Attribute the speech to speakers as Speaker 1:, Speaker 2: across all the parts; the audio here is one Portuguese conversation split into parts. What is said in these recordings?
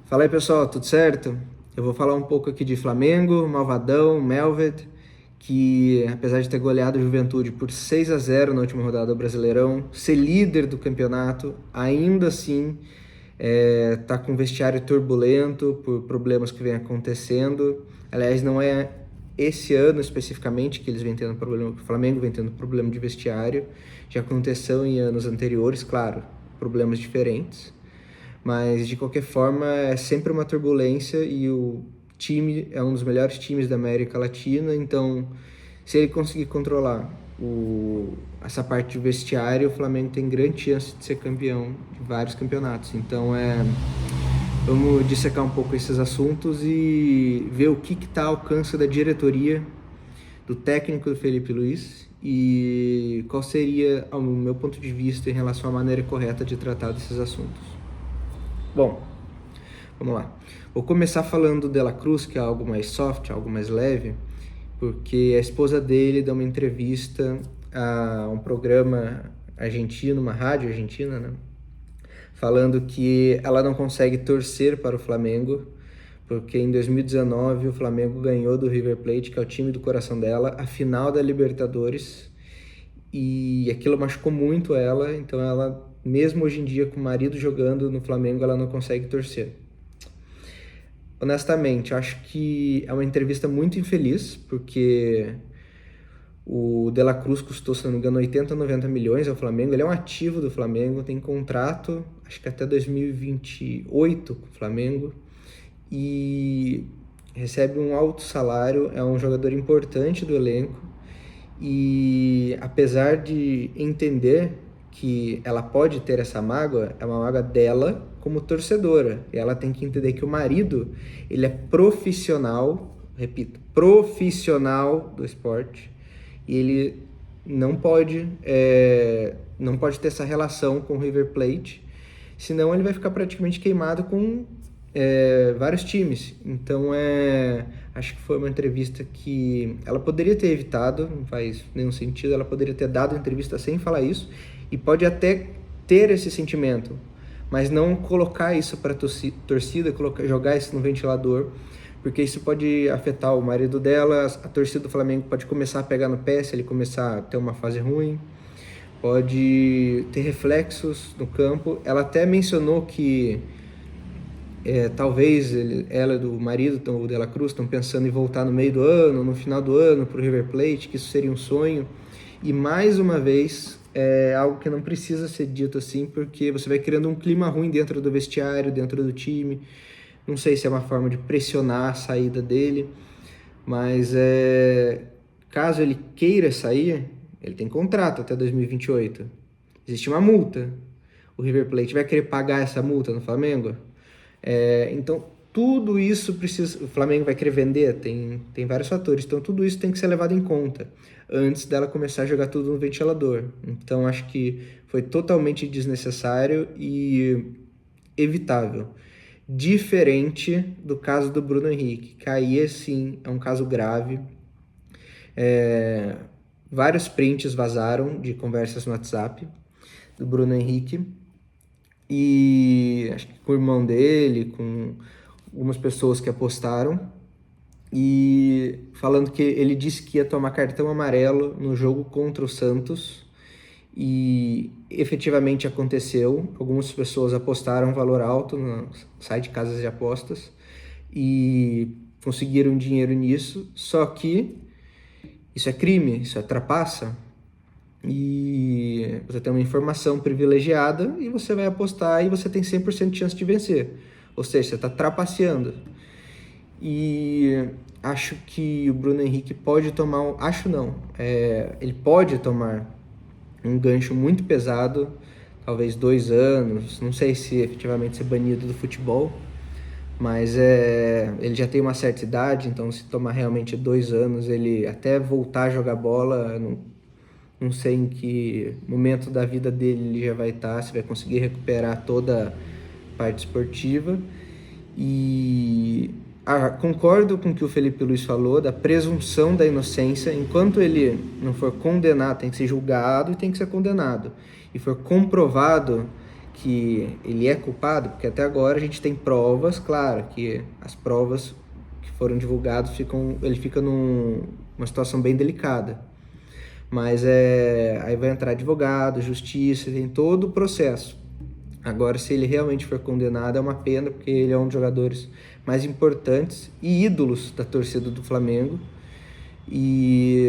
Speaker 1: Fala aí, pessoal, tudo certo? Eu vou falar um pouco aqui de Flamengo, Malvadão, Melved, que apesar de ter goleado o Juventude por 6-0 na última rodada do Brasileirão, ser líder do campeonato, ainda assim tá com um vestiário turbulento por problemas que vem acontecendo. Aliás, não é esse ano especificamente que eles vêm tendo problema, o Flamengo vem tendo problema de vestiário, já aconteceu em anos anteriores, claro, problemas diferentes. Mas, de qualquer forma, é sempre uma turbulência e o time é um dos melhores times da América Latina, então, se ele conseguir controlar essa parte de vestiário, o Flamengo tem grande chance de ser campeão de vários campeonatos. Então, vamos dissecar um pouco esses assuntos e ver o que está ao alcance da diretoria, do técnico do Felipe Luiz e qual seria, ao meu ponto de vista, em relação à maneira correta de tratar desses assuntos. Bom, vamos lá. Vou começar falando do De La Cruz, que é algo mais soft, algo mais leve, porque a esposa dele deu uma entrevista a um programa argentino, uma rádio argentina, né? Falando que ela não consegue torcer para o Flamengo, porque em 2019 o Flamengo ganhou do River Plate, que é o time do coração dela, a final da Libertadores, e aquilo machucou muito ela, então ela, mesmo hoje em dia com o marido jogando no Flamengo, ela não consegue torcer. Honestamente, acho que é uma entrevista muito infeliz, porque o De La Cruz custou, se não me engano, 80, 90 milhões ao Flamengo. Ele é um ativo do Flamengo, tem contrato, acho que até 2028 com o Flamengo, e recebe um alto salário, é um jogador importante do elenco, e apesar de entender que ela pode ter essa mágoa, é uma mágoa dela como torcedora. E ela tem que entender que o marido, ele é profissional, repito, profissional do esporte, e ele não pode ter essa relação com o River Plate, senão ele vai ficar praticamente queimado com vários times. Então, acho que foi uma entrevista que ela poderia ter evitado, não faz nenhum sentido, ela poderia ter dado a entrevista sem falar isso, e pode até ter esse sentimento, mas não colocar isso para a torcida, jogar isso no ventilador, porque isso pode afetar o marido dela, a torcida do Flamengo pode começar a pegar no pé se ele começar a ter uma fase ruim, pode ter reflexos no campo. Ela até mencionou que talvez ela e o marido, o De La Cruz, estão pensando em voltar no meio do ano, no final do ano, para o River Plate, que isso seria um sonho. E mais uma vez, é algo que não precisa ser dito assim, porque você vai criando um clima ruim dentro do vestiário, dentro do time. Não sei se é uma forma de pressionar a saída dele, mas caso ele queira sair, ele tem contrato até 2028. Existe uma multa. O River Plate vai querer pagar essa multa no Flamengo? Então, tudo isso precisa... O Flamengo vai querer vender? Tem vários fatores. Então, tudo isso tem que ser levado em conta antes dela começar a jogar tudo no ventilador. Então, acho que foi totalmente desnecessário e evitável. Diferente do caso do Bruno Henrique, que aí, sim, é um caso grave. Vários prints vazaram de conversas no WhatsApp do Bruno Henrique, e acho que com o irmão dele, com algumas pessoas que apostaram, e falando que ele disse que ia tomar cartão amarelo no jogo contra o Santos, e efetivamente aconteceu. Algumas pessoas apostaram um valor alto no site de casas de apostas e conseguiram dinheiro nisso, só que isso é crime, isso é trapaça. E você tem uma informação privilegiada e você vai apostar e você tem 100% de chance de vencer. Ou seja, você está trapaceando. E acho que o Bruno Henrique pode tomar... ele pode tomar um gancho muito pesado, talvez 2 anos, não sei se efetivamente ser banido do futebol, mas ele já tem uma certa idade, então se tomar realmente 2 anos, ele até voltar a jogar bola... Não sei em que momento da vida dele ele já vai estar, se vai conseguir recuperar toda a parte esportiva. E concordo com o que o Felipe Luiz falou, da presunção da inocência. Enquanto ele não for condenado, tem que ser julgado e tem que ser condenado, e for comprovado que ele é culpado, porque até agora a gente tem provas, claro, que as provas que foram divulgadas ele fica numa situação bem delicada. Mas aí vai entrar advogado, justiça, tem todo o processo. Agora, se ele realmente for condenado, é uma pena, porque ele é um dos jogadores mais importantes e ídolos da torcida do Flamengo. E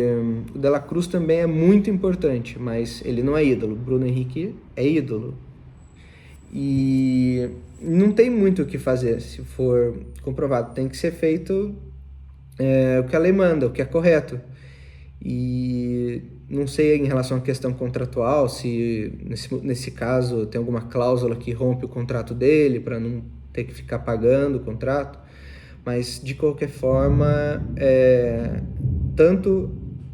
Speaker 1: o De La Cruz também é muito importante, mas ele não é ídolo. Bruno Henrique é ídolo. E não tem muito o que fazer se for comprovado. Tem que ser feito o que a lei manda, o que é correto. E não sei em relação à questão contratual, se nesse caso tem alguma cláusula que rompe o contrato dele para não ter que ficar pagando o contrato, mas de qualquer forma, tanto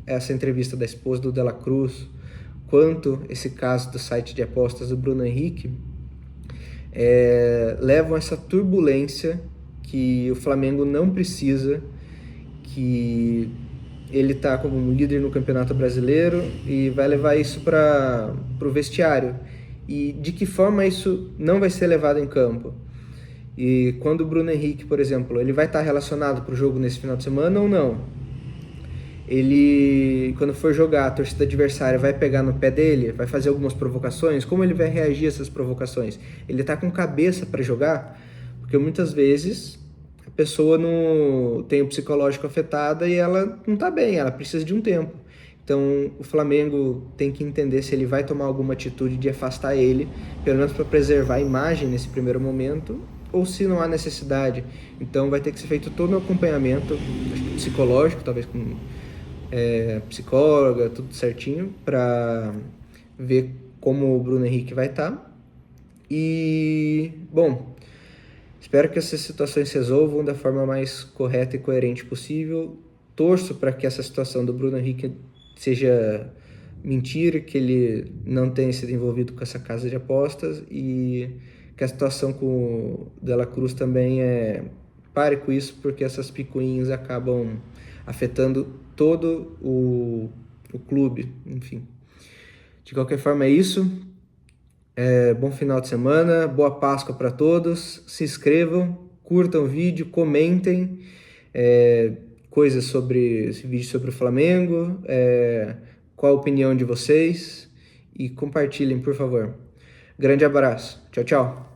Speaker 1: essa entrevista da esposa do De La Cruz, quanto esse caso do site de apostas do Bruno Henrique, levam essa turbulência que o Flamengo não precisa, que ele está como um líder no Campeonato Brasileiro e vai levar isso para o vestiário. E de que forma isso não vai ser levado em campo? E quando o Bruno Henrique, por exemplo, ele vai estar relacionado para o jogo nesse final de semana ou não? Ele, quando for jogar, a torcida adversária vai pegar no pé dele, vai fazer algumas provocações. Como ele vai reagir a essas provocações? Ele está com cabeça para jogar? Porque muitas vezes a pessoa não tem o psicológico afetado e ela não está bem, ela precisa de um tempo. Então o Flamengo tem que entender se ele vai tomar alguma atitude de afastar ele, pelo menos para preservar a imagem nesse primeiro momento, ou se não há necessidade. Então vai ter que ser feito todo o acompanhamento, acho que psicológico, talvez com psicóloga, tudo certinho, para ver como o Bruno Henrique vai estar. E, bom, espero que essas situações se resolvam da forma mais correta e coerente possível. Torço para que essa situação do Bruno Henrique seja mentira, que ele não tenha sido envolvido com essa casa de apostas e que a situação com o De La Cruz também pare com isso, porque essas picuinhas acabam afetando todo o clube, enfim. De qualquer forma é isso. Bom final de semana, boa Páscoa para todos. Se inscrevam, curtam o vídeo, comentem coisas sobre esse vídeo sobre o Flamengo, qual a opinião de vocês e compartilhem, por favor. Grande abraço. Tchau, tchau.